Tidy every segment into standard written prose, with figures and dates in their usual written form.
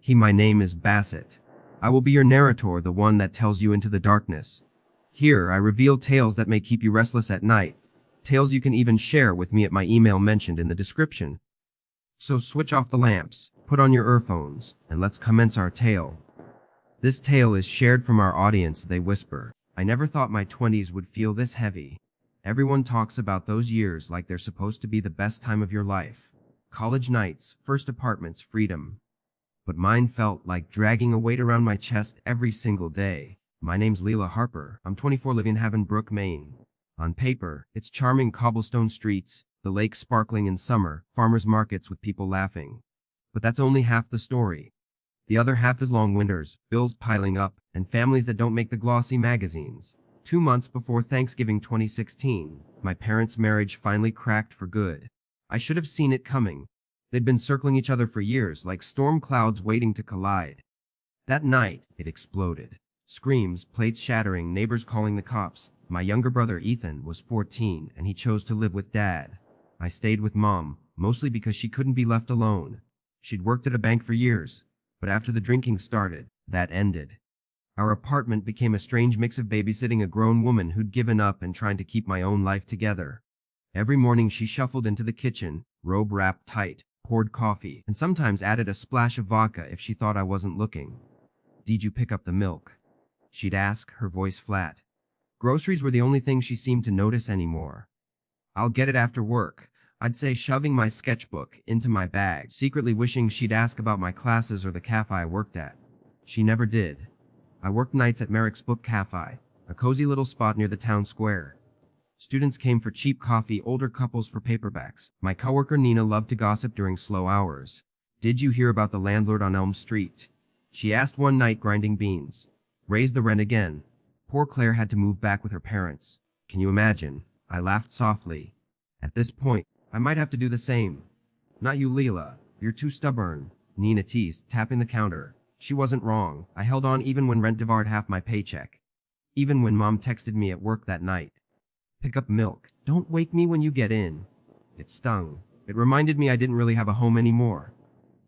My name is Bassett. I will be your narrator, the one that tells you into the darkness. Here, I reveal tales that may keep you restless at night. Tales you can even share with me at my email mentioned in the description. So switch off the lamps, put on your earphones, and let's commence our tale. This tale is shared from our audience, they whisper. I never thought my 20s would feel this heavy. Everyone talks about those years like they're supposed to be the best time of your life. College nights, first apartments, freedom. But mine felt like dragging a weight around my chest every single day. My name's Leela Harper. I'm 24, living in Havenbrook, Maine. On paper, it's charming cobblestone streets, the lake sparkling in summer, farmers markets with people laughing. But that's only half the story. The other half is long winters, bills piling up, and families that don't make the glossy magazines. 2 months before Thanksgiving 2016, my parents' marriage finally cracked for good. I should have seen it coming. They'd been circling each other for years, like storm clouds waiting to collide. That night, it exploded. Screams, plates shattering, neighbors calling the cops. My younger brother Ethan was 14, and he chose to live with Dad. I stayed with Mom, mostly because she couldn't be left alone. She'd worked at a bank for years, but after the drinking started, that ended. Our apartment became a strange mix of babysitting a grown woman who'd given up and trying to keep my own life together. Every morning she shuffled into the kitchen, robe wrapped tight, poured coffee, and sometimes added a splash of vodka if she thought I wasn't looking. "Did you pick up the milk?" she'd ask, her voice flat. Groceries were the only thing she seemed to notice anymore. "I'll get it after work," I'd say, shoving my sketchbook into my bag, secretly wishing she'd ask about my classes or the cafe I worked at. She never did. I worked nights at Merrick's Book Cafe, a cozy little spot near the town square. Students came for cheap coffee, older couples for paperbacks. My coworker Nina loved to gossip during slow hours. "Did you hear about the landlord on Elm Street?" she asked one night, grinding beans. "Raised the rent again. Poor Claire had to move back with her parents. Can you imagine?" I laughed softly. At this point, I might have to do the same. "Not you, Leela. You're too stubborn," Nina teased, tapping the counter. She wasn't wrong. I held on even when rent devoured half my paycheck. Even when Mom texted me at work that night. "Pick up milk. Don't wake me when you get in." It stung. It reminded me I didn't really have a home anymore.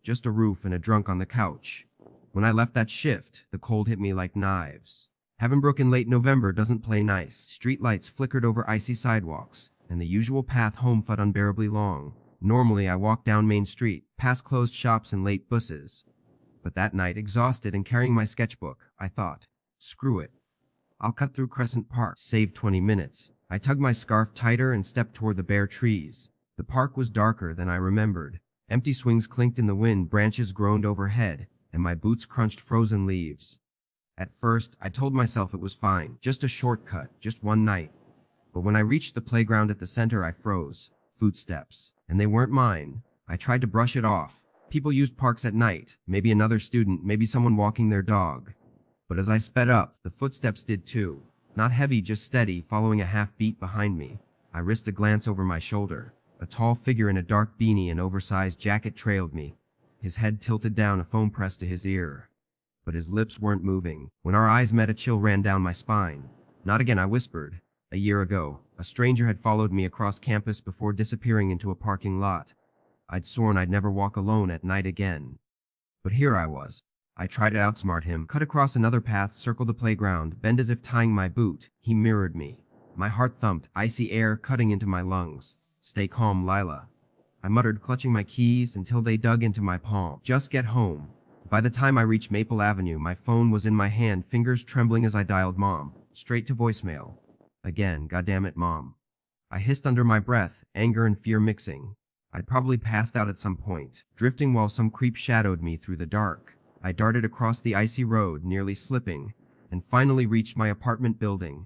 Just a roof and a drunk on the couch. When I left that shift, the cold hit me like knives. Havenbrook in late November doesn't play nice. Street lights flickered over icy sidewalks, and the usual path home felt unbearably long. Normally, I walked down Main Street, past closed shops and late buses. But that night, exhausted and carrying my sketchbook, I thought, screw it. I'll cut through Crescent Park, save 20 minutes. I tugged my scarf tighter and stepped toward the bare trees. The park was darker than I remembered. Empty swings clinked in the wind, branches groaned overhead, and my boots crunched frozen leaves. At first, I told myself it was fine, just a shortcut, just one night. But when I reached the playground at the center, I froze. Footsteps. And they weren't mine. I tried to brush it off. People used parks at night, maybe another student, maybe someone walking their dog. But as I sped up, the footsteps did too. Not heavy, just steady, following a half beat behind me. I risked a glance over my shoulder. A tall figure in a dark beanie and oversized jacket trailed me. His head tilted down, a phone pressed to his ear. But his lips weren't moving. When our eyes met, a chill ran down my spine. "Not again," I whispered. A year ago, a stranger had followed me across campus before disappearing into a parking lot. I'd sworn I'd never walk alone at night again. But here I was. I tried to outsmart him, cut across another path, circled the playground, bend as if tying my boot. He mirrored me. My heart thumped, icy air cutting into my lungs. "Stay calm, Lila," I muttered, clutching my keys until they dug into my palm. "Just get home." By the time I reached Maple Avenue, my phone was in my hand, fingers trembling as I dialed Mom. Straight to voicemail. Again, goddammit, Mom. I hissed under my breath, anger and fear mixing. I'd probably passed out at some point, drifting while some creep shadowed me through the dark. I darted across the icy road, nearly slipping, and finally reached my apartment building.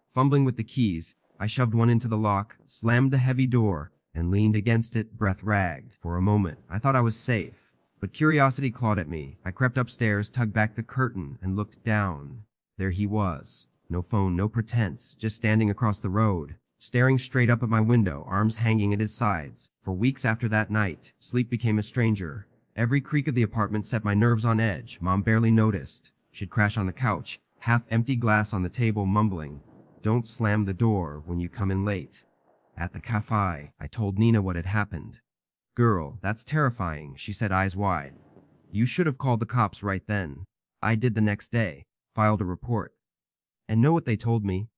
Fumbling with the keys, I shoved one into the lock, slammed the heavy door, and leaned against it, breath ragged. For a moment, I thought I was safe, but curiosity clawed at me. I crept upstairs, tugged back the curtain, and looked down. There he was. No phone, no pretense, just standing across the road, staring straight up at my window, arms hanging at his sides. For weeks after that night, sleep became a stranger. Every creak of the apartment set my nerves on edge. Mom barely noticed. She'd crash on the couch, half-empty glass on the table, mumbling, "Don't slam the door when you come in late." At the cafe, I told Nina what had happened. "Girl, that's terrifying," she said, eyes wide. You should have called the cops right then. I did the next day, filed a report. And know what they told me?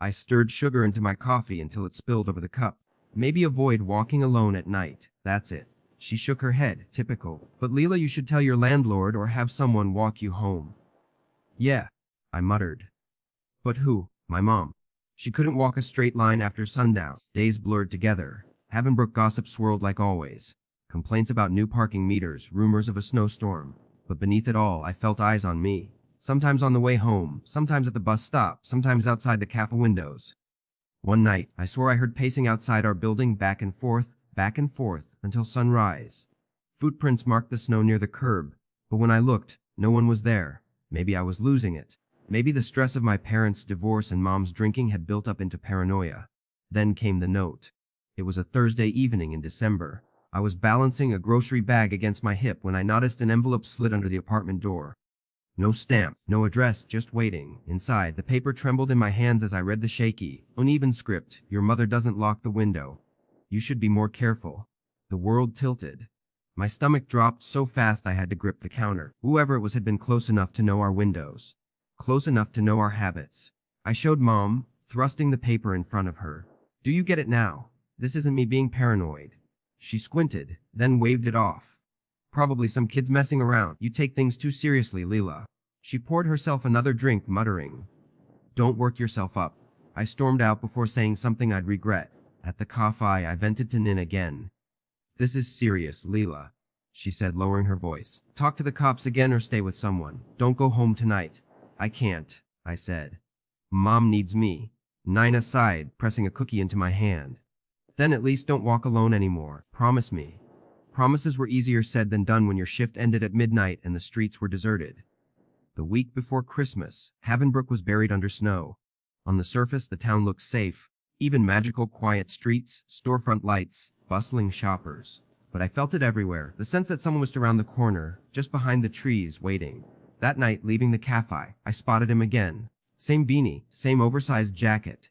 I stirred sugar into my coffee until it spilled over the cup. Maybe avoid walking alone at night, that's it. She shook her head, typical. But Leela, you should tell your landlord or have someone walk you home. Yeah, I muttered. But who? My mom. She couldn't walk a straight line after sundown. Days blurred together. Havenbrook gossip swirled like always. Complaints about new parking meters, rumors of a snowstorm. But beneath it all, I felt eyes on me. Sometimes on the way home, sometimes at the bus stop, sometimes outside the cafe windows. One night, I swore I heard pacing outside our building back and forth, until sunrise. Footprints marked the snow near the curb, but when I looked, no one was there. Maybe I was losing it. Maybe the stress of my parents' divorce and mom's drinking had built up into paranoia. Then came the note. It was a Thursday evening in December. I was balancing a grocery bag against my hip when I noticed an envelope slid under the apartment door. No stamp, no address, just waiting. Inside, the paper trembled in my hands as I read the shaky, uneven script. Your mother doesn't lock the window. You should be more careful. The world tilted. My stomach dropped so fast I had to grip the counter. Whoever it was had been close enough to know our windows. Close enough to know our habits. I showed Mom, thrusting the paper in front of her. Do you get it now? This isn't me being paranoid. She squinted, then waved it off. Probably some kids messing around. You take things too seriously, Leela. She poured herself another drink, muttering. Don't work yourself up. I stormed out before saying something I'd regret. At the cafe, I vented to Nin again. This is serious, Leela, she said, lowering her voice. Talk to the cops again or stay with someone. Don't go home tonight. I can't, I said. Mom needs me. Nina sighed, pressing a cookie into my hand. Then at least don't walk alone anymore. Promise me. Promises were easier said than done when your shift ended at midnight and the streets were deserted. The week before Christmas, Havenbrook was buried under snow. On the surface, the town looked safe. Even magical quiet streets, storefront lights, bustling shoppers. But I felt it everywhere, the sense that someone was around the corner, just behind the trees, waiting. That night, leaving the cafe, I spotted him again. Same beanie, same oversized jacket.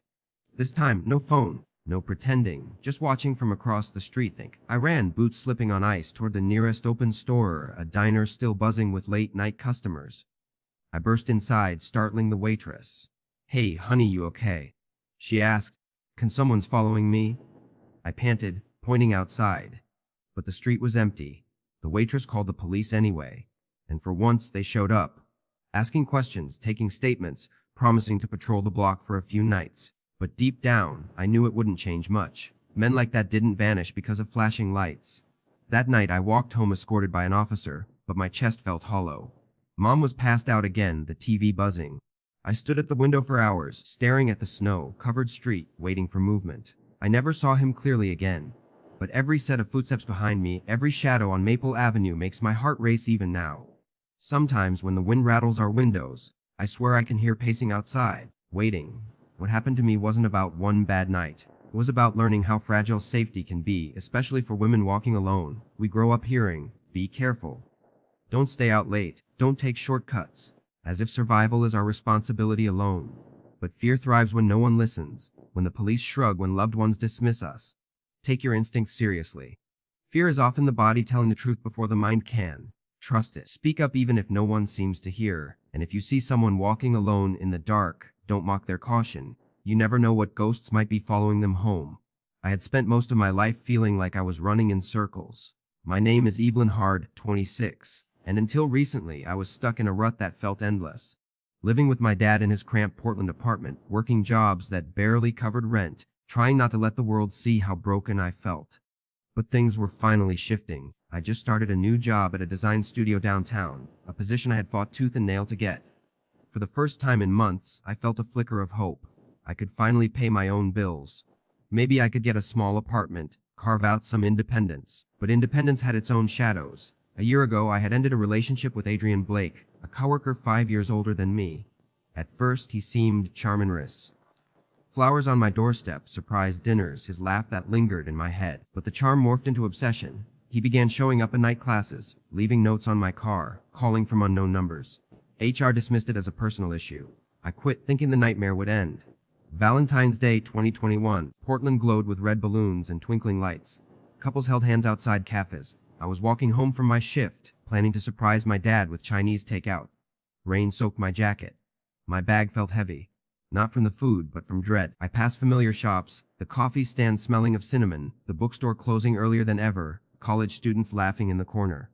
This time, no phone, no pretending, just watching from across the street. I ran, boots slipping on ice, toward the nearest open store, a diner still buzzing with late-night customers. I burst inside, startling the waitress. Hey, honey, you okay? She asked. Can someone's following me? I panted, pointing outside. But the street was empty. The waitress called the police anyway. And for once, they showed up. Asking questions, taking statements, promising to patrol the block for a few nights. But deep down, I knew it wouldn't change much. Men like that didn't vanish because of flashing lights. That night, I walked home escorted by an officer, but my chest felt hollow. Mom was passed out again, the TV buzzing. I stood at the window for hours, staring at the snow-covered street, waiting for movement. I never saw him clearly again. But every set of footsteps behind me, every shadow on Maple Avenue makes my heart race even now. Sometimes when the wind rattles our windows, I swear I can hear pacing outside, waiting. What happened to me wasn't about one bad night. It was about learning how fragile safety can be, especially for women walking alone. We grow up hearing, be careful. Don't stay out late, don't take shortcuts. As if survival is our responsibility alone. But fear thrives when no one listens, when the police shrug, when loved ones dismiss us. Take your instincts seriously. Fear is often the body telling the truth before the mind can. Trust it. Speak up even if no one seems to hear. And if you see someone walking alone in the dark, don't mock their caution. You never know what ghosts might be following them home. I had spent most of my life feeling like I was running in circles. My name is Evelyn Hard, 26. And until recently, I was stuck in a rut that felt endless. Living with my dad in his cramped Portland apartment, working jobs that barely covered rent, trying not to let the world see how broken I felt. But things were finally shifting. I just started a new job at a design studio downtown, a position I had fought tooth and nail to get. For the first time in months, I felt a flicker of hope. I could finally pay my own bills. Maybe I could get a small apartment, carve out some independence. But independence had its own shadows. A year ago, I had ended a relationship with Adrian Blake, a coworker 5 years older than me. At first, he seemed charming. Flowers on my doorstep, surprise dinners, his laugh that lingered in my head. But the charm morphed into obsession. He began showing up at night classes, leaving notes on my car, calling from unknown numbers. HR dismissed it as a personal issue. I quit thinking the nightmare would end. Valentine's Day 2021, Portland glowed with red balloons and twinkling lights. Couples held hands outside cafes. I was walking home from my shift, planning to surprise my dad with Chinese takeout. Rain soaked my jacket. My bag felt heavy. Not from the food, but from dread. I passed familiar shops, the coffee stand smelling of cinnamon, the bookstore closing earlier than ever, college students laughing in the corner.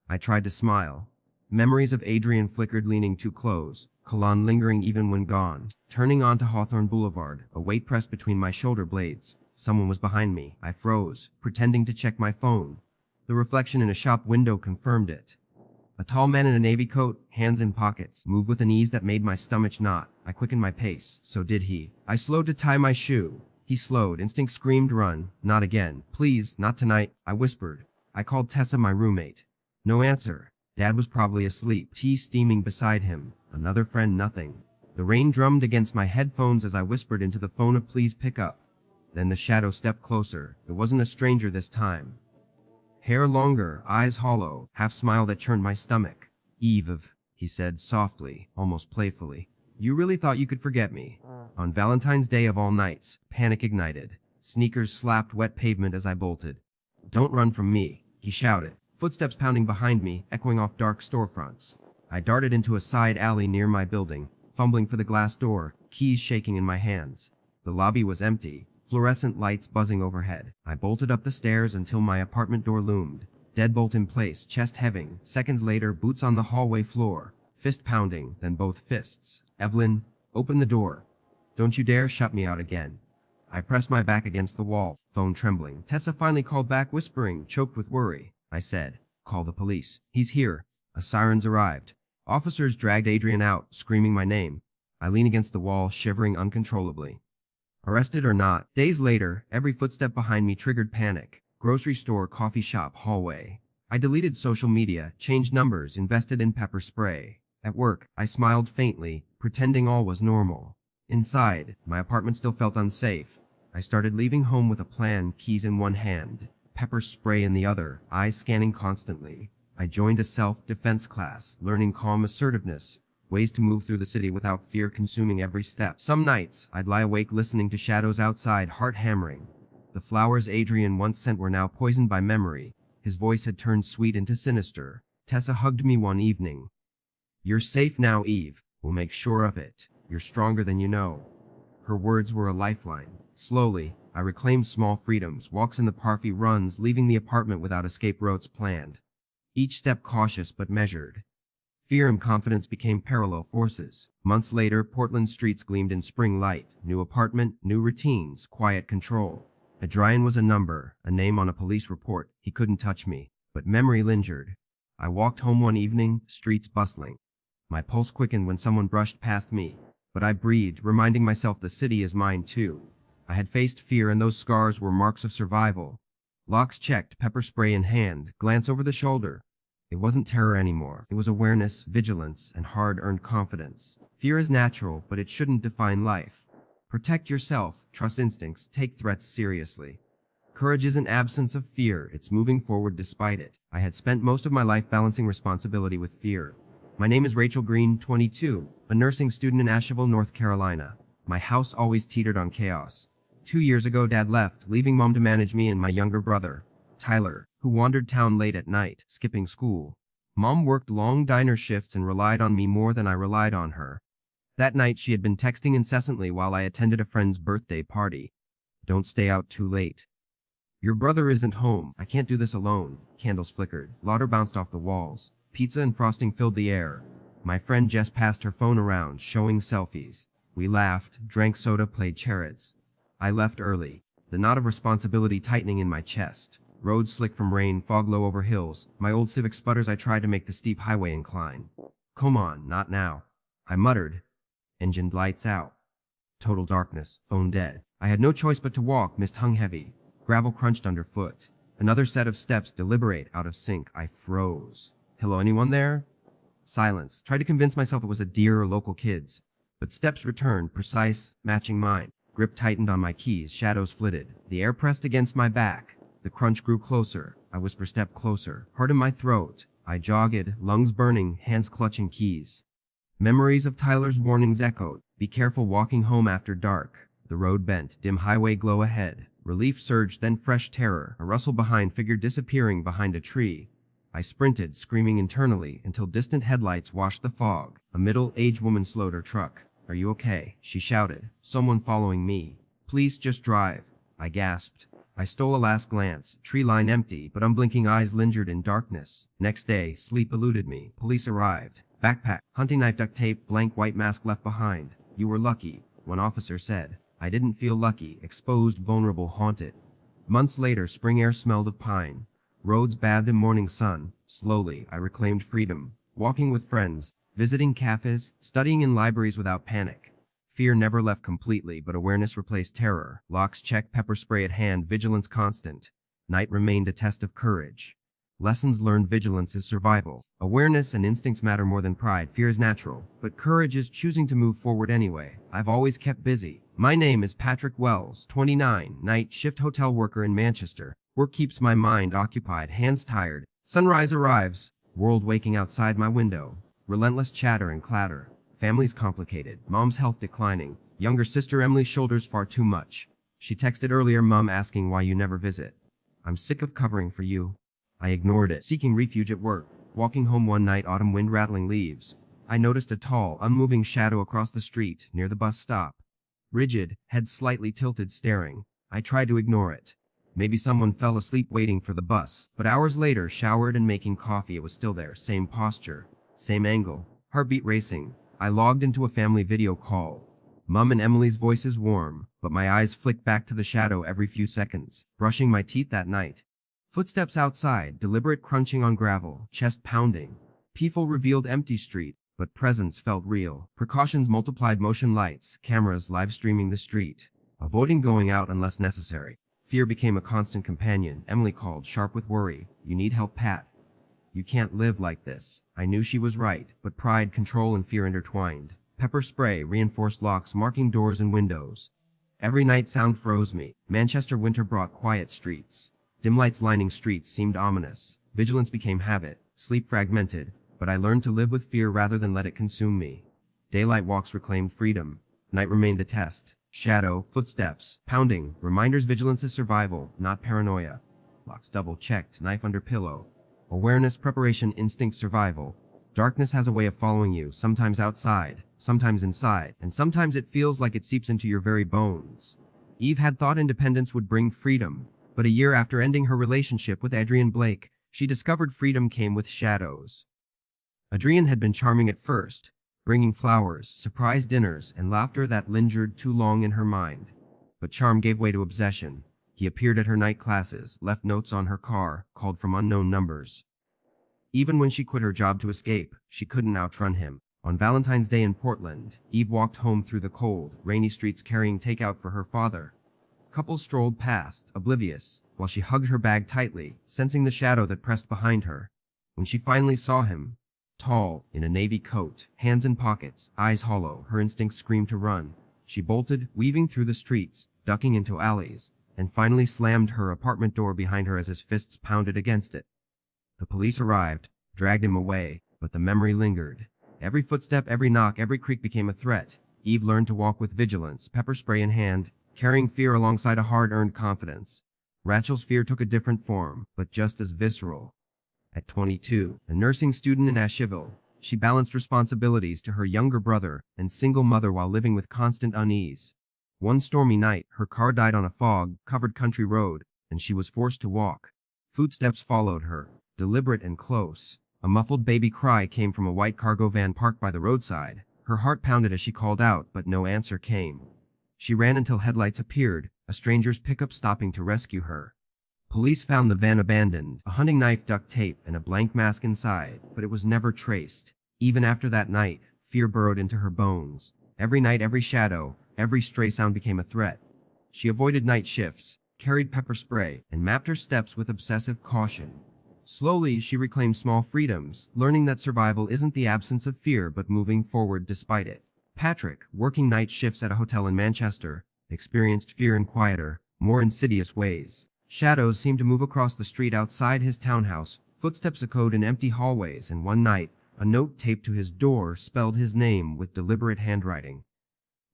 I tried to smile. Memories of Adrian flickered leaning too close, Cologne lingering even when gone. Turning onto Hawthorne Boulevard, a weight pressed between my shoulder blades. Someone was behind me. I froze, pretending to check my phone. The reflection in a shop window confirmed it. A tall man in a navy coat, hands in pockets, moved with an ease that made my stomach knot. I quickened my pace, so did he. I slowed to tie my shoe. He slowed. Instinct screamed run. Not again. Please, not tonight, I whispered. I called Tessa, my roommate. No answer. Dad was probably asleep, tea steaming beside him. Another friend, nothing. The rain drummed against my headphones as I whispered into the phone of please pick up. Then the shadow stepped closer. It wasn't a stranger this time. Hair longer, eyes hollow, half smile that churned my stomach. Eve, he said softly, almost playfully. You really thought you could forget me? On Valentine's Day of all nights, panic ignited. Sneakers slapped wet pavement as I bolted. Don't run from me, he shouted. Footsteps pounding behind me, echoing off dark storefronts. I darted into a side alley near my building, fumbling for the glass door, keys shaking in my hands. The lobby was empty, fluorescent lights buzzing overhead. I bolted up the stairs until my apartment door loomed. Deadbolt in place, chest heaving. Seconds later, boots on the hallway floor. Fist pounding, then both fists. Evelyn, open the door. Don't you dare shut me out again. I pressed my back against the wall, phone trembling. Tessa finally called back, whispering, choked with worry. I said, call the police. He's here. A siren's arrived. Officers dragged Adrian out, screaming my name. I lean against the wall, shivering uncontrollably. Arrested or not, days later, every footstep behind me triggered panic. Grocery store, coffee shop, hallway. I deleted social media, changed numbers, invested in pepper spray. At work, I smiled faintly, pretending all was normal. Inside, my apartment still felt unsafe. I started leaving home with a plan, keys in one hand, pepper spray in the other, eyes scanning constantly. I joined a self-defense class, learning calm assertiveness, ways to move through the city without fear consuming every step. Some nights, I'd lie awake listening to shadows outside, heart hammering. The flowers Adrian once sent were now poisoned by memory. His voice had turned sweet into sinister. Tessa hugged me one evening. You're safe now, Eve. We'll make sure of it. You're stronger than you know. Her words were a lifeline. Slowly, I reclaimed small freedoms, walks in the parfait, runs, leaving the apartment without escape routes planned. Each step cautious but measured. Fear and confidence became parallel forces. Months later, Portland streets gleamed in spring light. New apartment, new routines, quiet control. Adrian was a number, a name on a police report. He couldn't touch me. But memory lingered. I walked home one evening, streets bustling. My pulse quickened when someone brushed past me. But I breathed, reminding myself the city is mine too. I had faced fear and those scars were marks of survival. Locks checked, pepper spray in hand, glance over the shoulder. It wasn't terror anymore. It was awareness, vigilance, and hard-earned confidence. Fear is natural, but it shouldn't define life. Protect yourself, trust instincts, take threats seriously. Courage isn't absence of fear, it's moving forward despite it. I had spent most of my life balancing responsibility with fear. My name is Rachel Green, 22, a nursing student in Asheville, North Carolina. My house always teetered on chaos. 2 years ago, Dad left, leaving Mom to manage me and my younger brother, Tyler, who wandered town late at night, skipping school. Mom worked long diner shifts and relied on me more than I relied on her. That night, she had been texting incessantly while I attended a friend's birthday party. Don't stay out too late. Your brother isn't home. I can't do this alone. Candles flickered. Laughter bounced off the walls. Pizza and frosting filled the air. My friend Jess passed her phone around, showing selfies. We laughed, drank soda, played charades. I left early, the knot of responsibility tightening in my chest. Roads slick from rain, fog low over hills. My old Civic sputters, I tried to make the steep highway incline. Come on, not now. I muttered. Engine lights out. Total darkness, phone dead. I had no choice but to walk, mist hung heavy. Gravel crunched underfoot. Another set of steps, deliberate, out of sync. I froze. Hello, anyone there? Silence. Tried to convince myself it was a deer or local kids. But steps returned, precise, matching mine. Grip tightened on my keys, shadows flitted. The air pressed against my back. The crunch grew closer. I whisper, step closer. Heart in my throat. I jogged, lungs burning, hands clutching keys. Memories of Tyler's warnings echoed. Be careful walking home after dark. The road bent, dim highway glow ahead. Relief surged, then fresh terror. A rustle behind, figure disappearing behind a tree. I sprinted, screaming internally, until distant headlights washed the fog. A middle-aged woman slowed her truck. "Are you okay?" she shouted. "Someone following me." "Please just drive," I gasped. I stole a last glance, tree line empty, but unblinking eyes lingered in darkness. Next day, sleep eluded me. Police arrived. Backpack, hunting knife, duct tape, blank white mask left behind. "You were lucky," one officer said. I didn't feel lucky, exposed, vulnerable, haunted. Months later, spring air smelled of pine. Roads bathed in morning sun. Slowly, I reclaimed freedom. Walking with friends, visiting cafes, studying in libraries without panic. Fear never left completely, but awareness replaced terror. Locks checked, pepper spray at hand, vigilance constant. Night remained a test of courage. Lessons learned: vigilance is survival. Awareness and instincts matter more than pride. Fear is natural, but courage is choosing to move forward anyway. I've always kept busy. My name is Patrick Wells, 29, night shift hotel worker in Manchester. Work keeps my mind occupied, hands tired. Sunrise arrives, world waking outside my window. Relentless chatter and clatter. Family's complicated, mom's health declining. Younger sister Emily's shoulders far too much. She texted earlier, "Mom asking why you never visit. I'm sick of covering for you." I ignored it, seeking refuge at work. Walking home one night, autumn wind rattling leaves. I noticed a tall, unmoving shadow across the street, near the bus stop. Rigid, head slightly tilted, staring. I tried to ignore it. Maybe someone fell asleep waiting for the bus. But hours later, showered and making coffee, it was still there. Same posture, same angle, heartbeat racing. I logged into a family video call. Mum and Emily's voices warm, but my eyes flicked back to the shadow every few seconds. Brushing my teeth that night. Footsteps outside, deliberate crunching on gravel, chest pounding. People revealed empty street, but presence felt real. Precautions multiplied: motion lights, cameras live streaming the street. Avoiding going out unless necessary. Fear became a constant companion. Emily called, sharp with worry. "You need help, Pat. You can't live like this." I knew she was right, but pride, control, and fear intertwined. Pepper spray, reinforced locks, marking doors and windows. Every night sound froze me. Manchester winter brought quiet streets. Dim lights lining streets seemed ominous. Vigilance became habit, sleep fragmented, but I learned to live with fear rather than let it consume me. Daylight walks reclaimed freedom. Night remained a test. Shadow, footsteps, pounding, reminders: vigilance is survival, not paranoia. Locks double checked, knife under pillow. Awareness, preparation, instinct, survival. Darkness has a way of following you, sometimes outside, sometimes inside, and sometimes it feels like it seeps into your very bones. Eve had thought independence would bring freedom, but a year after ending her relationship with Adrian Blake, she discovered freedom came with shadows. Adrian had been charming at first, bringing flowers, surprise dinners, and laughter that lingered too long in her mind. But charm gave way to obsession. He appeared at her night classes, left notes on her car, called from unknown numbers. Even when she quit her job to escape, she couldn't outrun him. On Valentine's Day in Portland, Eve walked home through the cold, rainy streets carrying takeout for her father. Couples strolled past, oblivious, while she hugged her bag tightly, sensing the shadow that pressed behind her. When she finally saw him, tall, in a navy coat, hands in pockets, eyes hollow, her instincts screamed to run. She bolted, weaving through the streets, ducking into alleys, and finally slammed her apartment door behind her as his fists pounded against it. The police arrived, dragged him away, but the memory lingered. Every footstep, every knock, every creak became a threat. Eve learned to walk with vigilance, pepper spray in hand, carrying fear alongside a hard-earned confidence. Rachel's fear took a different form, but just as visceral. At 22, a nursing student in Asheville, she balanced responsibilities to her younger brother and single mother while living with constant unease. One stormy night, her car died on a fog-covered country road, and she was forced to walk. Footsteps followed her, deliberate and close. A muffled baby cry came from a white cargo van parked by the roadside. Her heart pounded as she called out, but no answer came. She ran until headlights appeared, a stranger's pickup stopping to rescue her. Police found the van abandoned, a hunting knife, duct tape, and a blank mask inside, but it was never traced. Even after that night, fear burrowed into her bones. Every night, every shadow, every stray sound became a threat. She avoided night shifts, carried pepper spray, and mapped her steps with obsessive caution. Slowly, she reclaimed small freedoms, learning that survival isn't the absence of fear but moving forward despite it. Patrick, working night shifts at a hotel in Manchester, experienced fear in quieter, more insidious ways. Shadows seemed to move across the street outside his townhouse, footsteps echoed in empty hallways, and one night, a note taped to his door spelled his name with deliberate handwriting.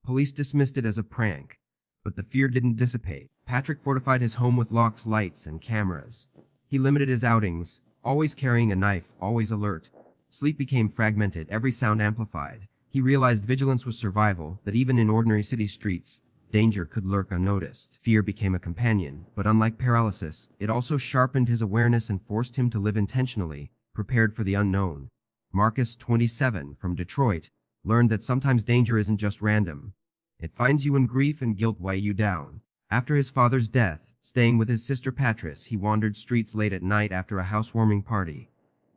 Police dismissed it as a prank, but the fear didn't dissipate. Patrick fortified his home with locks, lights, and cameras. He limited his outings, Always carrying a knife, always alert. Sleep became fragmented, every sound amplified. He realized vigilance was survival, that even in ordinary city streets, danger could lurk unnoticed. Fear became a companion, but unlike paralysis, it also sharpened his awareness and forced him to live intentionally, prepared for the unknown. Marcus, 27, from Detroit, learned that sometimes danger isn't just random. It finds you when grief and guilt weigh you down. After his father's death, staying with his sister Patrice, he wandered streets late at night after a housewarming party.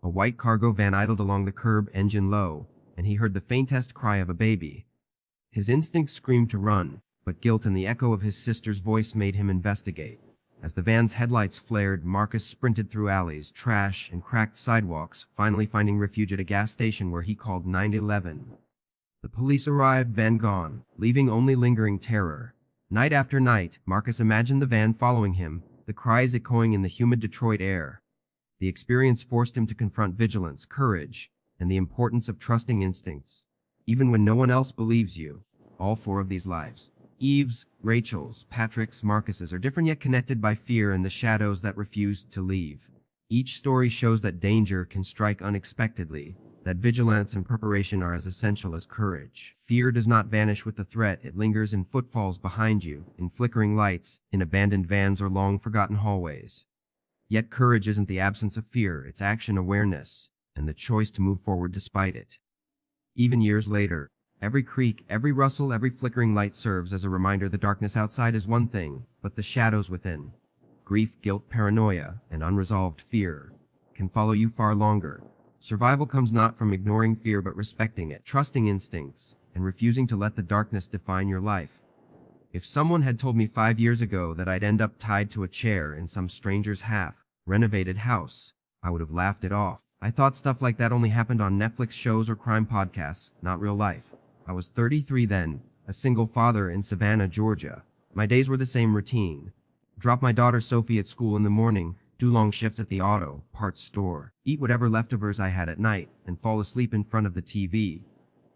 A white cargo van idled along the curb, engine low, and he heard the faintest cry of a baby. His instincts screamed to run, but guilt and the echo of his sister's voice made him investigate. As the van's headlights flared, Marcus sprinted through alleys, trash, and cracked sidewalks, finally finding refuge at a gas station where he called 911. The police arrived, van gone, leaving only lingering terror. Night after night, Marcus imagined the van following him, the cries echoing in the humid Detroit air. The experience forced him to confront vigilance, courage, and the importance of trusting instincts. Even when no one else believes you, all four of these lives, Eve's, Rachel's, Patrick's, Marcus's, are different yet connected by fear and the shadows that refused to leave. Each story shows that danger can strike unexpectedly, that vigilance and preparation are as essential as courage. Fear does not vanish with the threat, it lingers in footfalls behind you, in flickering lights, in abandoned vans or long-forgotten hallways. Yet courage isn't the absence of fear, it's action awareness, and the choice to move forward despite it. Even years later, every creak, every rustle, every flickering light serves as a reminder the darkness outside is one thing, but the shadows within, grief, guilt, paranoia, and unresolved fear, can follow you far longer. Survival comes not from ignoring fear but respecting it, trusting instincts, and refusing to let the darkness define your life. If someone had told me 5 years ago that I'd end up tied to a chair in some stranger's half-renovated house, I would have laughed it off. I thought stuff like that only happened on Netflix shows or crime podcasts, not real life. I was 33 then, a single father in Savannah, Georgia. My days were the same routine. Drop my daughter Sophie at school in the morning, do long shifts at the auto parts store, eat whatever leftovers I had at night, and fall asleep in front of the TV.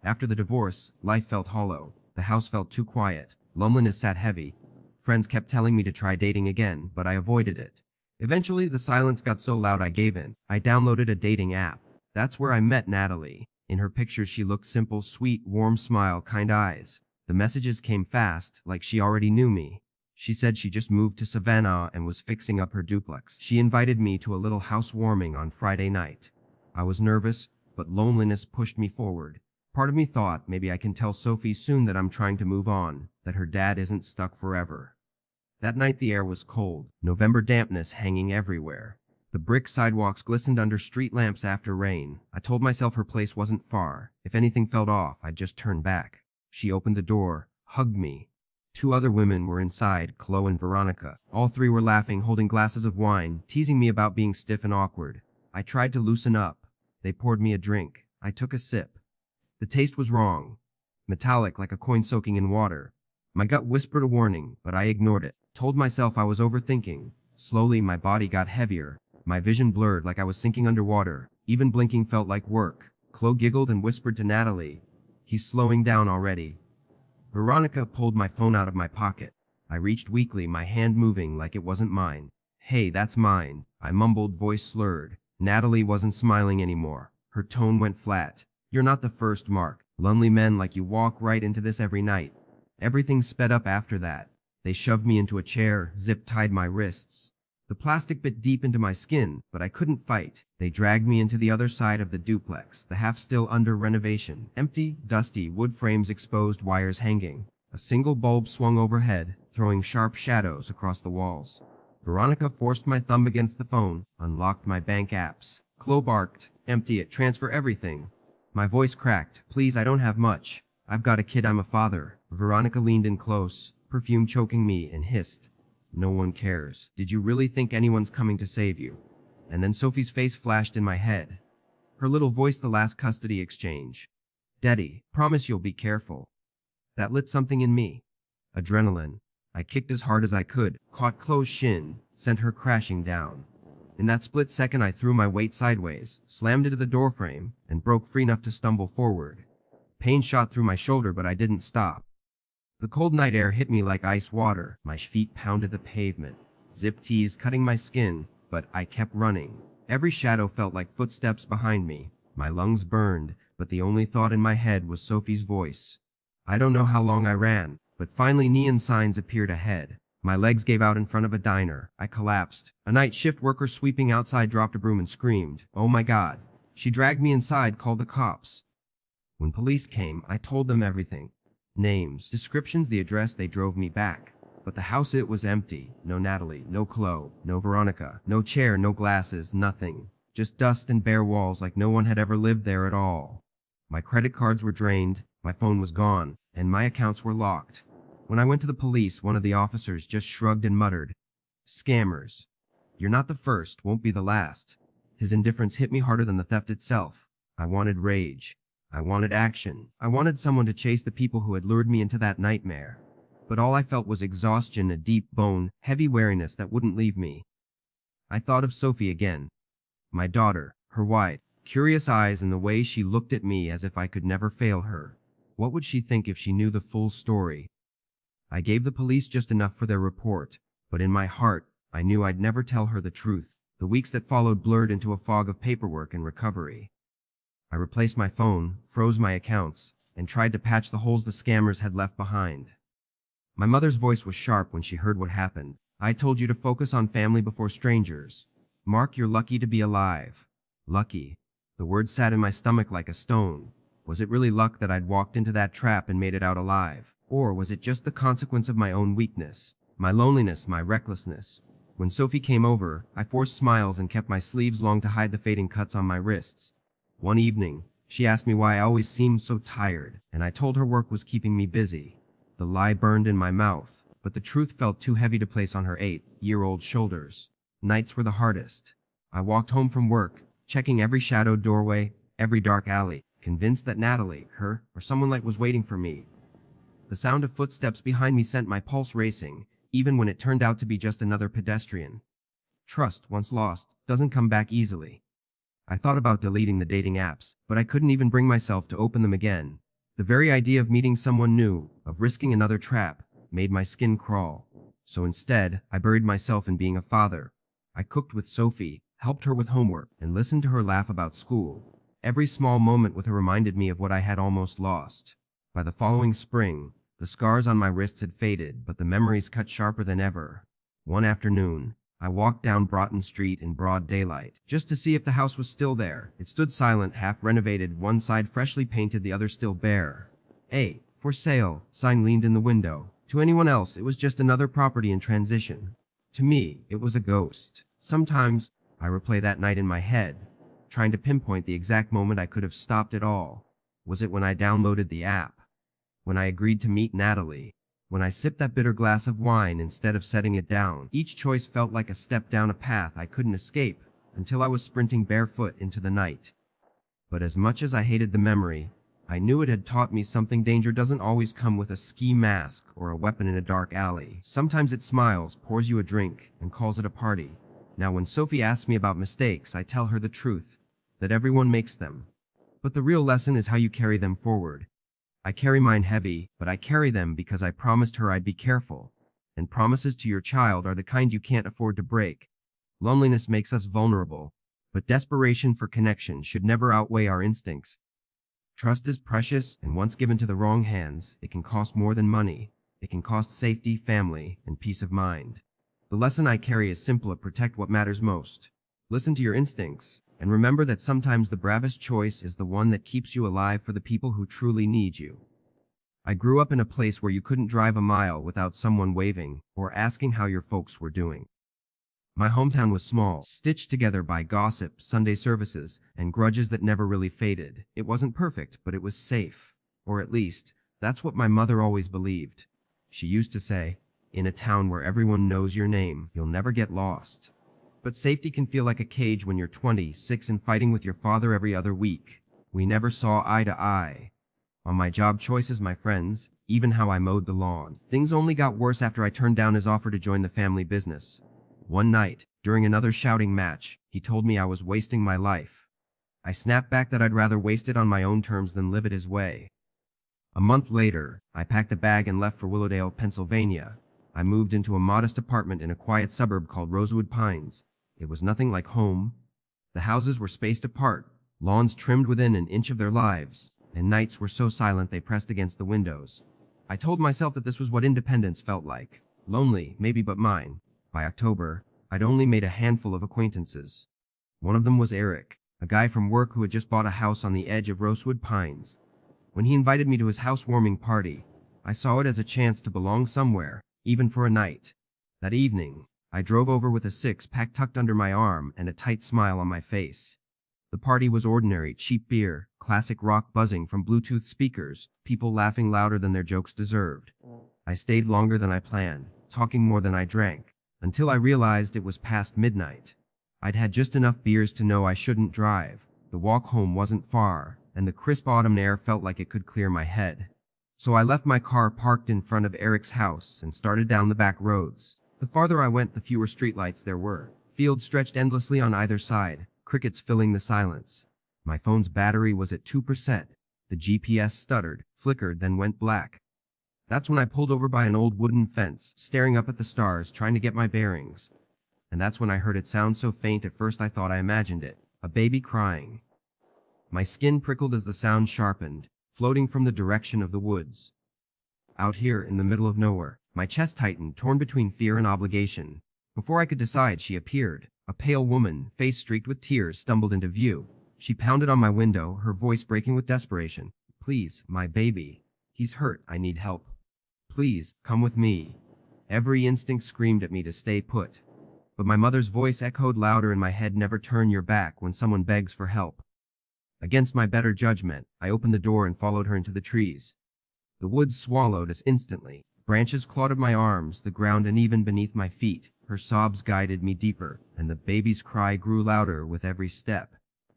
After the divorce, life felt hollow. The house felt too quiet. Loneliness sat heavy. Friends kept telling me to try dating again, but I avoided it. Eventually, the silence got so loud I gave in. I downloaded a dating app. That's where I met Natalie. In her pictures, she looked simple, sweet, warm smile, kind eyes. The messages came fast, like she already knew me. She said she just moved to Savannah and was fixing up her duplex. She invited me to a little housewarming on Friday night. I was nervous, but loneliness pushed me forward. Part of me thought maybe I can tell Sophie soon that I'm trying to move on, that her dad isn't stuck forever. That night the air was cold, November dampness hanging everywhere. The brick sidewalks glistened under street lamps after rain. I told myself her place wasn't far. If anything felt off, I'd just turn back. She opened the door, hugged me. 2 other women were inside, Chloe and Veronica. All 3 were laughing, holding glasses of wine, teasing me about being stiff and awkward. I tried to loosen up. They poured me a drink. I took a sip. The taste was wrong. Metallic, like a coin soaking in water. My gut whispered a warning, but I ignored it. Told myself I was overthinking. Slowly, my body got heavier. My vision blurred like I was sinking underwater. Even blinking felt like work. Chloe giggled and whispered to Natalie, "He's slowing down already." Veronica pulled my phone out of my pocket. I reached weakly, my hand moving like it wasn't mine. "Hey, that's mine," I mumbled, voice slurred. Natalie wasn't smiling anymore. Her tone went flat. "You're not the first, Mark. Lonely men like you walk right into this every night." Everything sped up after that. They shoved me into a chair, zip-tied my wrists. The plastic bit deep into my skin, but I couldn't fight. They dragged me into the other side of the duplex, the half still under renovation. Empty, dusty, wood frames exposed, wires hanging. A single bulb swung overhead, throwing sharp shadows across the walls. Veronica forced my thumb against the phone, unlocked my bank apps. Chloe barked, "Empty it, transfer everything." My voice cracked. "Please, I don't have much. I've got a kid, I'm a father." Veronica leaned in close, perfume choking me, and hissed, "No one cares. Did you really think anyone's coming to save you?" And then Sophie's face flashed in my head. Her little voice, the last custody exchange. "Daddy, promise you'll be careful." That lit something in me. Adrenaline. I kicked as hard as I could, caught Chloe's shin, sent her crashing down. In that split second I threw my weight sideways, slammed into the doorframe, and broke free enough to stumble forward. Pain shot through my shoulder, but I didn't stop. The cold night air hit me like ice water. My feet pounded the pavement. Zip tees cutting my skin, but I kept running. Every shadow felt like footsteps behind me. My lungs burned, but the only thought in my head was Sophie's voice. I don't know how long I ran, but finally neon signs appeared ahead. My legs gave out in front of a diner. I collapsed. A night shift worker sweeping outside dropped a broom and screamed, "Oh my God." She dragged me inside, called the cops. When police came, I told them everything. Names, descriptions, the address. They drove me back. But the house, it was empty. No Natalie, no Chloe, no Veronica, no chair, no glasses, nothing. Just dust and bare walls like no one had ever lived there at all. My credit cards were drained, my phone was gone, and my accounts were locked. When I went to the police, one of the officers just shrugged and muttered, "Scammers. You're not the first, won't be the last." His indifference hit me harder than the theft itself. I wanted rage. I wanted action. I wanted someone to chase the people who had lured me into that nightmare. But all I felt was exhaustion, a deep bone, heavy weariness that wouldn't leave me. I thought of Sophie again. My daughter, her wide, curious eyes and the way she looked at me as if I could never fail her. What would she think if she knew the full story? I gave the police just enough for their report, but in my heart, I knew I'd never tell her the truth. The weeks that followed blurred into a fog of paperwork and recovery. I replaced my phone, froze my accounts, and tried to patch the holes the scammers had left behind. My mother's voice was sharp when she heard what happened. "I told you to focus on family before strangers. Mark, you're lucky to be alive." Lucky. The word sat in my stomach like a stone. Was it really luck that I'd walked into that trap and made it out alive? Or was it just the consequence of my own weakness, my loneliness, my recklessness? When Sophie came over, I forced smiles and kept my sleeves long to hide the fading cuts on my wrists. One evening, she asked me why I always seemed so tired, and I told her work was keeping me busy. The lie burned in my mouth, but the truth felt too heavy to place on her 8-year-old shoulders. Nights were the hardest. I walked home from work, checking every shadowed doorway, every dark alley, convinced that Natalie, her, or someone like was waiting for me. The sound of footsteps behind me sent my pulse racing, even when it turned out to be just another pedestrian. Trust, once lost, doesn't come back easily. I thought about deleting the dating apps, but I couldn't even bring myself to open them again. The very idea of meeting someone new, of risking another trap, made my skin crawl. So instead, I buried myself in being a father. I cooked with Sophie, helped her with homework, and listened to her laugh about school. Every small moment with her reminded me of what I had almost lost. By the following spring, the scars on my wrists had faded, but the memories cut sharper than ever. One afternoon, I walked down Broughton Street in broad daylight, just to see if the house was still there. It stood silent, half renovated, one side freshly painted, the other still bare. "A, for sale," sign leaned in the window. To anyone else, it was just another property in transition. To me, it was a ghost. Sometimes, I replay that night in my head, trying to pinpoint the exact moment I could have stopped it all. Was it when I downloaded the app? When I agreed to meet Natalie? When I sipped that bitter glass of wine instead of setting it down? Each choice felt like a step down a path I couldn't escape, until I was sprinting barefoot into the night. But as much as I hated the memory, I knew it had taught me something. Danger doesn't always come with a ski mask or a weapon in a dark alley. Sometimes it smiles, pours you a drink, and calls it a party. Now when Sophie asks me about mistakes, I tell her the truth, that everyone makes them. But the real lesson is how you carry them forward. I carry mine heavy, but I carry them because I promised her I'd be careful. And promises to your child are the kind you can't afford to break. Loneliness makes us vulnerable, but desperation for connection should never outweigh our instincts. Trust is precious, and once given to the wrong hands, it can cost more than money. It can cost safety, family, and peace of mind. The lesson I carry is simple: protect what matters most. Listen to your instincts, and remember that sometimes the bravest choice is the one that keeps you alive for the people who truly need you. I grew up in a place where you couldn't drive a mile without someone waving or asking how your folks were doing. My hometown was small, stitched together by gossip, Sunday services, and grudges that never really faded. It wasn't perfect, but it was safe. Or at least, that's what my mother always believed. She used to say, "In a town where everyone knows your name, you'll never get lost." But safety can feel like a cage when you're 26 and fighting with your father every other week. We never saw eye to eye. On my job choices, my friends, even how I mowed the lawn. Things only got worse after I turned down his offer to join the family business. One night, during another shouting match, he told me I was wasting my life. I snapped back that I'd rather waste it on my own terms than live it his way. A month later, I packed a bag and left for Willowdale, Pennsylvania. I moved into a modest apartment in a quiet suburb called Rosewood Pines. It was nothing like home, The houses were spaced apart, lawns trimmed within an inch of their lives, and nights were so silent they pressed against the windows. I told myself that this was what independence felt like. Lonely, maybe, but mine. By October, I'd only made a handful of acquaintances. One of them was Eric, a guy from work who had just bought a house on the edge of Rosewood Pines. When he invited me to his housewarming party, I saw it as a chance to belong somewhere, even for a night. That evening, I drove over with a six-pack tucked under my arm and a tight smile on my face. The party was ordinary, cheap beer, classic rock buzzing from Bluetooth speakers, people laughing louder than their jokes deserved. I stayed longer than I planned, talking more than I drank, until I realized it was past midnight. I'd had just enough beers to know I shouldn't drive. The walk home wasn't far, and the crisp autumn air felt like it could clear my head. So I left my car parked in front of Eric's house and started down the back roads. The farther I went, the fewer streetlights there were. Fields stretched endlessly on either side, crickets filling the silence. My phone's battery was at 2%. The GPS stuttered, flickered, then went black. That's when I pulled over by an old wooden fence, staring up at the stars, trying to get my bearings. And that's when I heard it sound so faint at first I thought I imagined it. A baby crying. My skin prickled as the sound sharpened, floating from the direction of the woods. Out here, in the middle of nowhere, my chest tightened, torn between fear and obligation. Before I could decide, she appeared. A pale woman, face streaked with tears, stumbled into view. She pounded on my window, her voice breaking with desperation. "Please, my baby. He's hurt. I need help. Please, come with me." Every instinct screamed at me to stay put. But my mother's voice echoed louder in my head, "Never turn your back when someone begs for help." Against my better judgment, I opened the door and followed her into the trees. The woods swallowed us instantly. Branches clawed at my arms, the ground uneven beneath my feet. Her sobs guided me deeper, and the baby's cry grew louder with every step.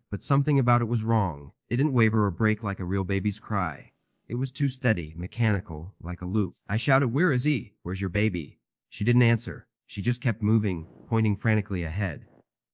But something about it was wrong. It didn't waver or break like a real baby's cry. It was too steady, mechanical, like a loop. I shouted, "Where is he? Where's your baby?" She didn't answer. She just kept moving, pointing frantically ahead.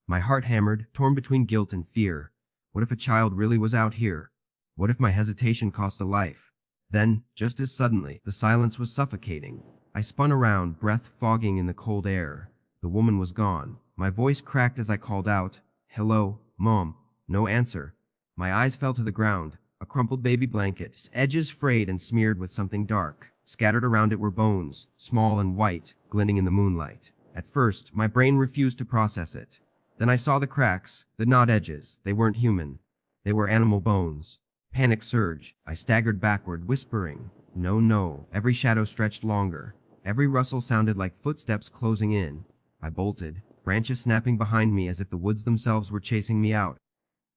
My heart hammered, torn between guilt and fear. What if a child really was out here? What if my hesitation cost a life? Then, just as suddenly, the silence was suffocating. I spun around, breath fogging in the cold air. The woman was gone. My voice cracked as I called out, "Hello, Mom." No answer. My eyes fell to the ground. A crumpled baby blanket, its edges frayed and smeared with something dark. Scattered around it were bones, small and white, glinting in the moonlight. At first, my brain refused to process it. Then I saw the cracks, the gnawed edges. They weren't human. They were animal bones. Panic surged. I staggered backward, whispering, "No, no." Every shadow stretched longer. Every rustle sounded like footsteps closing in. I bolted, branches snapping behind me as if the woods themselves were chasing me out.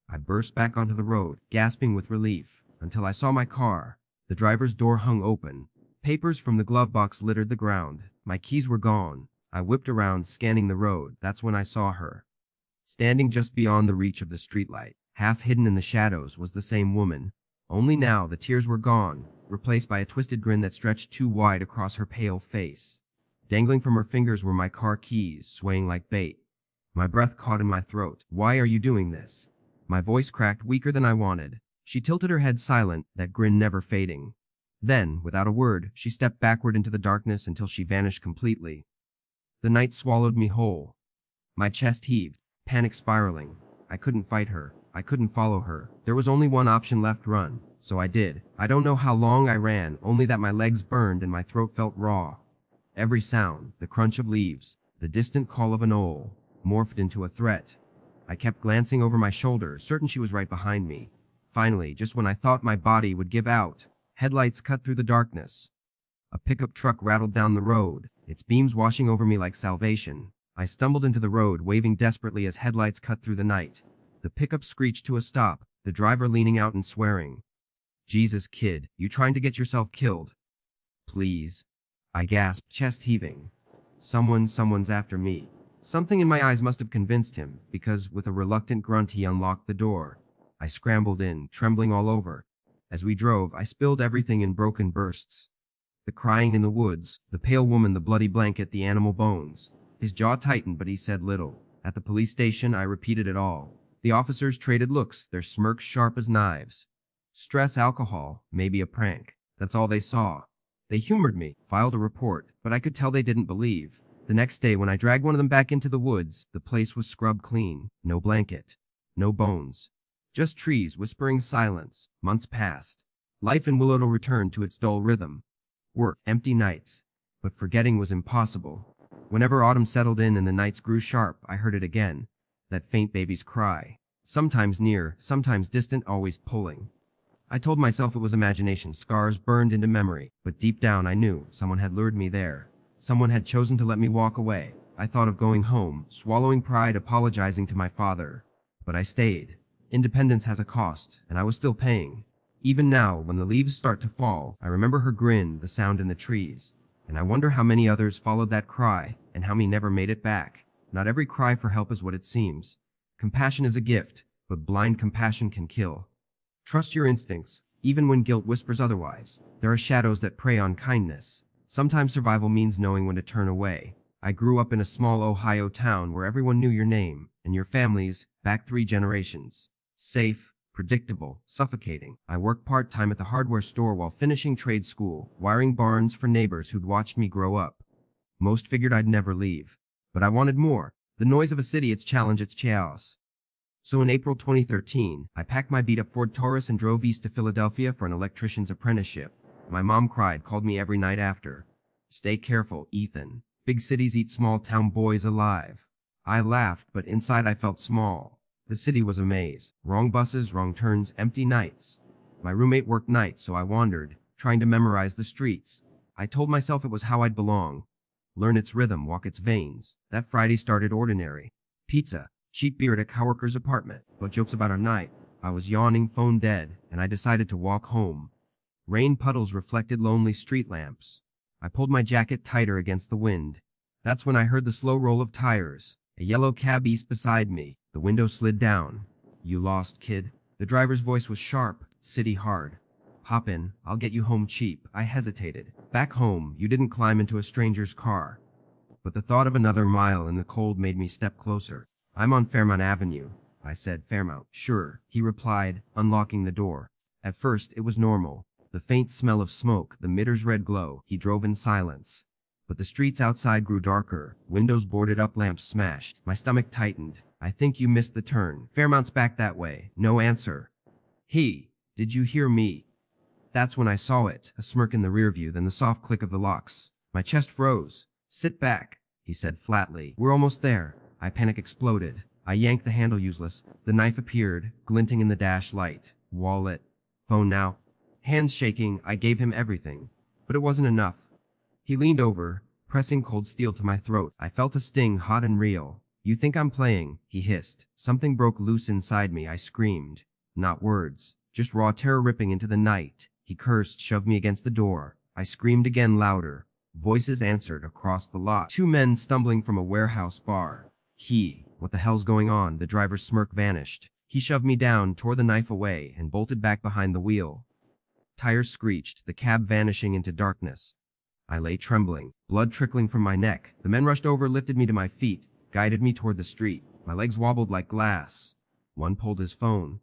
I burst back onto the road, gasping with relief, until I saw my car. The driver's door hung open. Papers from the glove box littered the ground. My keys were gone. I whipped around, scanning the road. That's when I saw her. Standing just beyond the reach of the streetlight, half hidden in the shadows, was the same woman. Only now the tears were gone, replaced by a twisted grin that stretched too wide across her pale face. Dangling from her fingers were my car keys, swaying like bait. My breath caught in my throat. "Why are you doing this?" My voice cracked, weaker than I wanted. She tilted her head, silent, that grin never fading. Then, without a word, she stepped backward into the darkness until she vanished completely. The night swallowed me whole. My chest heaved, panic spiraling. I couldn't fight her. I couldn't follow her. There was only one option left: run. So I did. I don't know how long I ran, only that my legs burned and my throat felt raw. Every sound, the crunch of leaves, the distant call of an owl, morphed into a threat. I kept glancing over my shoulder, certain she was right behind me. Finally, just when I thought my body would give out, headlights cut through the darkness. A pickup truck rattled down the road, its beams washing over me like salvation. I stumbled into the road, waving desperately as headlights cut through the night. The pickup screeched to a stop, the driver leaning out and swearing. "Jesus, kid, you trying to get yourself killed?" "Please," I gasped, chest heaving. Someone's after me." Something in my eyes must have convinced him, because with a reluctant grunt he unlocked the door. I scrambled in, trembling all over. As we drove, I spilled everything in broken bursts. The crying in the woods, the pale woman, the bloody blanket, the animal bones. His jaw tightened, but he said little. At the police station, I repeated it all. The officers traded looks, their smirks sharp as knives. Stress, alcohol, maybe a prank. That's all they saw. They humored me, filed a report, but I could tell they didn't believe. The next day, when I dragged one of them back into the woods, the place was scrubbed clean. No blanket. No bones. Just trees whispering silence. Months passed. Life in Willowdale returned to its dull rhythm. Work, empty nights. But forgetting was impossible. Whenever autumn settled in and the nights grew sharp, I heard it again. That faint baby's cry. Sometimes near, sometimes distant, always pulling. I told myself it was imagination, scars burned into memory, but deep down I knew someone had lured me there. Someone had chosen to let me walk away. I thought of going home, swallowing pride, apologizing to my father. But I stayed. Independence has a cost, and I was still paying. Even now, when the leaves start to fall, I remember her grin, the sound in the trees. And I wonder how many others followed that cry, and how many never made it back. Not every cry for help is what it seems. Compassion is a gift, but blind compassion can kill. Trust your instincts, even when guilt whispers otherwise. There are shadows that prey on kindness. Sometimes survival means knowing when to turn away. I grew up in a small Ohio town where everyone knew your name, and your families, back 3 generations. Safe, predictable, suffocating. I worked part-time at the hardware store while finishing trade school, wiring barns for neighbors who'd watched me grow up. Most figured I'd never leave. But I wanted more. The noise of a city, its challenge, its chaos. So in April 2013, I packed my beat-up Ford Taurus and drove east to Philadelphia for an electrician's apprenticeship. My mom cried, called me every night after. Stay careful, Ethan. Big cities eat small-town boys alive. I laughed, but inside I felt small. The city was a maze. Wrong buses, wrong turns, empty nights. My roommate worked nights, so I wandered, trying to memorize the streets. I told myself it was how I'd belong. Learn its rhythm, walk its veins. That Friday started ordinary. Pizza. Cheap beer at a coworker's apartment, but jokes about our night. I was yawning, phone dead, and I decided to walk home. Rain puddles reflected lonely street lamps. I pulled my jacket tighter against the wind. That's when I heard the slow roll of tires. A yellow cab eased beside me. The window slid down. You lost, kid? The driver's voice was sharp, city hard. Hop in, I'll get you home cheap. I hesitated. Back home, you didn't climb into a stranger's car. But the thought of another mile in the cold made me step closer. I'm on Fairmount Avenue. I said, Fairmount. Sure, he replied, unlocking the door. At first, it was normal. The faint smell of smoke, the midter's red glow. He drove in silence. But the streets outside grew darker. Windows boarded up, lamps smashed. My stomach tightened. I think you missed the turn. Fairmount's back that way. No answer. Did you hear me? That's when I saw it, a smirk in the rear view, then the soft click of the locks. My chest froze. Sit back, he said flatly. We're almost there. I panic exploded. I yanked the handle, useless. The knife appeared, glinting in the dash light. Wallet. Phone now. Hands shaking, I gave him everything. But it wasn't enough. He leaned over, pressing cold steel to my throat. I felt a sting, hot and real. You think I'm playing, he hissed. Something broke loose inside me, I screamed. Not words, just raw terror ripping into the night. He cursed, shoved me against the door. I screamed again, louder. Voices answered across the lot. 2 men stumbling from a warehouse bar. What the hell's going on? The driver's smirk vanished. He shoved me down, tore the knife away, and bolted back behind the wheel. Tires screeched, the cab vanishing into darkness. I lay trembling, blood trickling from my neck. The men rushed over, lifted me to my feet, guided me toward the street. My legs wobbled like glass. One pulled his phone.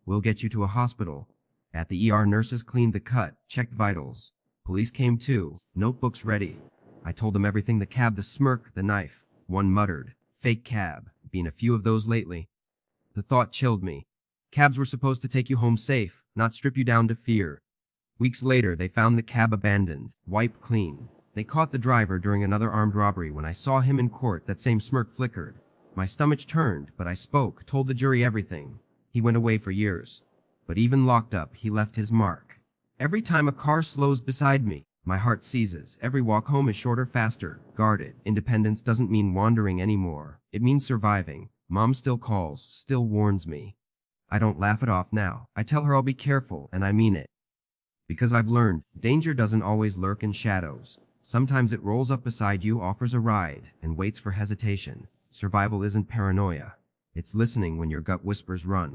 We'll get you to a hospital. At the ER, nurses cleaned the cut, checked vitals. Police came too, notebooks ready. I told them everything, the cab, the smirk, the knife. One muttered, fake cab, been a few of those lately. The thought chilled me. Cabs were supposed to take you home safe, not strip you down to fear. Weeks later, they found the cab abandoned, wiped clean. They caught the driver during another armed robbery. When I saw him in court, that same smirk flickered. My stomach turned, but I spoke, told the jury everything. He went away for years. But even locked up, he left his mark. Every time a car slows beside me, my heart seizes. Every walk home is shorter, faster, guarded. Independence doesn't mean wandering anymore. It means surviving. Mom still calls, still warns me. I don't laugh it off now. I tell her I'll be careful, and I mean it. Because I've learned, danger doesn't always lurk in shadows. Sometimes it rolls up beside you, offers a ride, and waits for hesitation. Survival isn't paranoia. It's listening when your gut whispers run.